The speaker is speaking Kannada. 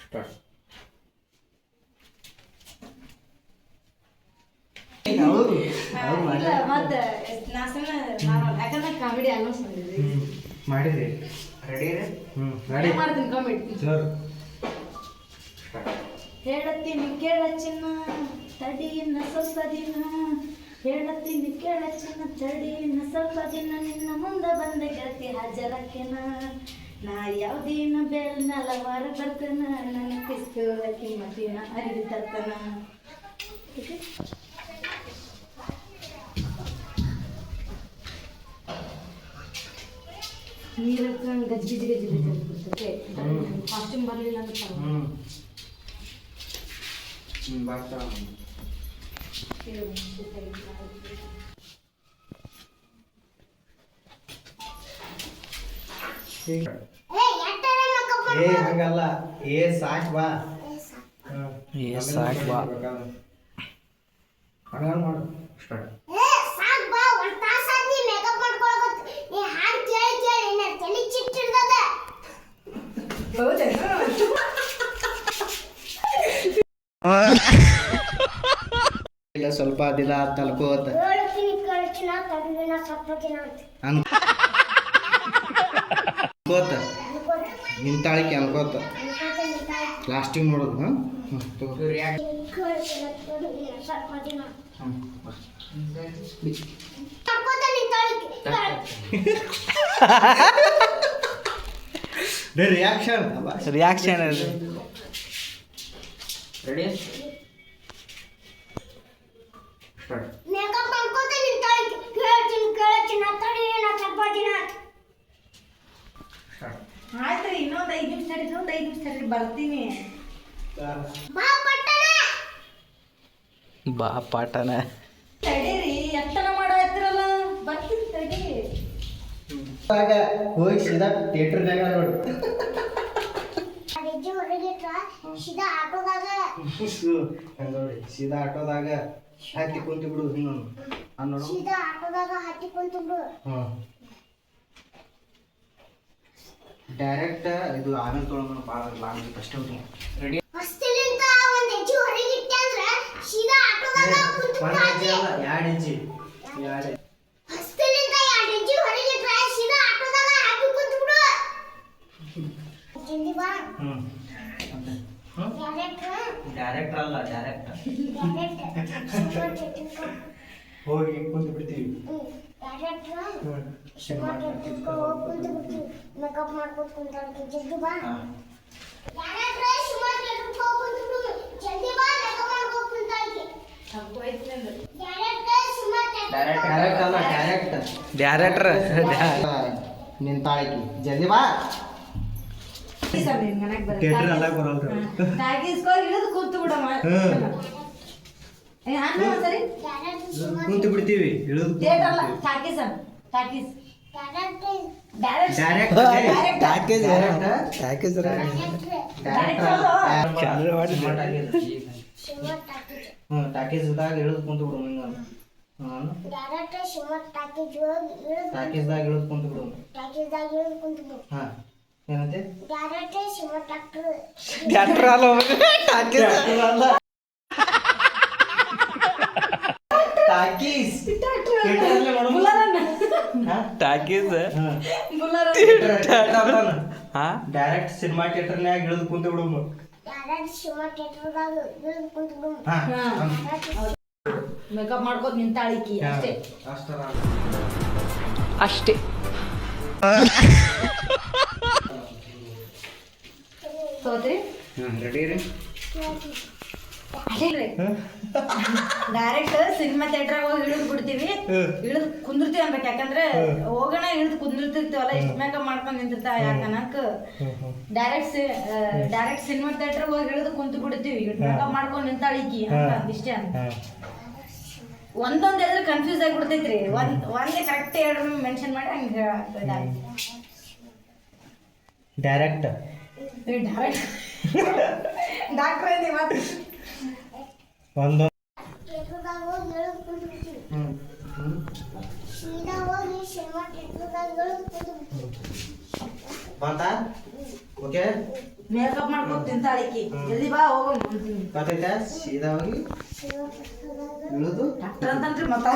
ಸ್ಟಾರ್ಟ್. ಮಾಡಿದ್ರಿ ರೆಡಿ ರೀ. ರೆಡಿ ಮಾಡ್ತೀನಿ ಕಾಮಿಡಿ. ಸರ್ ಹೇಳತ್ತೀನಿ ಕೇಳ ಚಿನ್ನ ತಡಿ ಇನ್ನ ಸ್ವಲ್ಪ ದಿನ, ಹೇಳತ್ತೀನಿ ಕೇಳ ಚಿನ್ನ ತಡಿ ಇನ್ನ ಸ್ವಲ್ಪ ದಿನ, ನಿನ್ನ ಮುಂದೆ ಬಂದ ಗೆಳತಿ ಹಾಜರಕ್ಕೆನ, ನಾ ಯಾವ್ದಿನ ಬೆಲ್ನಲ್ಲ ವಾರ ಬರ್ತನ, ನನ್ನ ಕಿಸ್ತು ಕಿಮ್ಮತ್ತಿನ ಅರಿವಿ ತರ್ತನ. ನೀರು ಗಜ್ಜಿ ಗಜ್ಜಿ ಗಜ್ಜಿ ಕಾಸ್ಟ್ಯೂಮ್ ಬರಲಿಲ್ಲ ಅಂತ ಬರ್ತಾ ಹಂಗಲ್ಲ. ಸಾಕ್ ಬಾ ಸಾಕ್ ಬಾ ಹಂಗ ಮಾಡು. ಸ್ಟಾರ್ಟ್. ಇಲ್ಲ ಸ್ವಲ್ಪ ದಿನ ತಲ್ಕೋತ ಅನ್ಕೋತ ನಿಂತಾಳಿಕೆ ಅನ್ಕೋತ ಲಾಸ್ಟಿಂಗ್ ನೋಡೋದು. Reaction reaction ready. ಆಯ್ತು, ಇನ್ನೊಂದು 5 ನಿಮಿಷ ತಡಿ, ಒಂದು 5 ನಿಮಿಷ ತಡಿ, ಬರ್ತೀನಿ. ಬಾ ಪಾಠನ ತಡೀರಿ, ಎತ್ತನ ಮಾಡಾಯ್ತಿರಲ್ಲ, ಬರ್ತೀನಿ ತಡಿ. ಹೋಗಿ ಸೀದಾ ಥಿಯೇಟರ್ನಾಗ ನೋಡಿ. ನೋಡಿ ಸೀದಾ ಆಟೋದಾಗ ಹಾಕಿ ಕುಂತು ಬಿಡು. ಡೈರೆಕ್ಟ್ ಇದು ಆಮೇಲೆ ತೊಗೊಂಡು ಭಾಳ ಲಾಂಗ್ ಕಷ್ಟ. ರೆಡಿ. ಎರಡು ಇಂಚಿ ಡೈರೆಕ್ಟರ್ ಅಲ್ಲ, ಡೈರೆಕ್ಟ್ ಹೋಗಿ ಕುಂತು ಬಿಡ್ತೀವಿ. ಮೇಕಪ್ ಮಾಡ್ಕೊಂಡು ಕುಂತ ಬಾ. ಡೈರೆಕ್ಟರ್ ನಿಂತಾಳಕಿ ಜಲ್ದಿ ಬಾ. ಥಿಯೇಟರ್ ಅಲ್ಲ ಬರಲ್ರಿ. ಕೂತು ಬಿಡಮ್ಮ, ಕುಂತು ಬಿಡ್ತೀವಿ. ಇಳಿದು ಟಾಕೀಸ್ದಾಗ ಇಳಿದು ಕುಂತು ಬಿಡು. ಟಾಕೀಸ್ದಾಗ ಇಳಿದು ಕುಂತು ಬಿಡು. ಹಾ ಏನಂತೆ? ಥಿಯೇಟರ್ ಅಲ್ಲ, ಟಾಕೀಸ್ ಡೈರೆಕ್ಟ್ ಸಿನಿಮಾ ಥಿಯೇಟರ್ನ್ಯಾಗ ಇಳಿದು ಕುಂತು ಬಿಡು. ಮೇಕಪ್ ಮಾಡ್ಕೋತ ನಿಂತಾಳಿಕಿ ಅಷ್ಟೇ. ಅಷ್ಟೇ ರೆಡಿ ರೀ. ಡೈರೆಕ್ಟ್ ಸಿನಿಮಾ ಥಿಯೇಟರ್ ಹೋಗಿ ಇಳಿದು ಬಿಡ್ತೀವಿ, ಇಳಿದು ಕುಂದಿರ್ತೀವಿ ಅನ್ಬೇಕು. ಯಾಕಂದ್ರೆ ಹೋಗೋಣ ಇಳಿದು ಕುಂದಿರ್ತಿರ್ತೀವಲ್ಲ, ಇಷ್ಟ ಮೇಕಪ್ ಮಾಡ್ಕೊಂಡು ನಿಂತಿರ್ತಾವ. ಯಾಕನಕ್ ಡೈರೆಕ್ಟ್ ಸಿನಿಮಾ ಥಿಯೇಟರ್ ಹೋಗಿ ಇಳಿದು ಕುಂತು ಬಿಡ್ತೀವಿ, ಮೇಕಪ್ ಮಾಡ್ಕೊಂಡು ನಿಂತಾಳಿಕಿ ಅಂತ ಇಷ್ಟೇ ಅಂತ. ಒಂದೊಂದು ಎದ್ರೆ ಕನ್ಫ್ಯೂಸ್ ಆಗಿಬಿಡ್ತೈತ್ರಿ. ಒಂದೇ ಕರೆಕ್ಟ್ ಎರಡು ಮೆನ್ಷನ್ ಮಾಡಿ ಹಂಗೆ ಡೈರೆಕ್ಟ್ ಡಾಕ್ಟ್ರ್ ಒಂದು ಬಂತಾ ಓಕೆ ಮೇಕಪ್ ಮಾಡ್ಕೊಂಡು ತಿಂತಾಳಿಕಿ ಜಲ್ದಿ ಬಾ ಹೋಗೋಣ ಗೊತ್ತೈತೆ ಸೀದಾ ಹೋಗಿ ಇಳಿದು ಡಾಕ್ಟರ್ ಅಂತಂದ್ರೆ ಮತ್ತ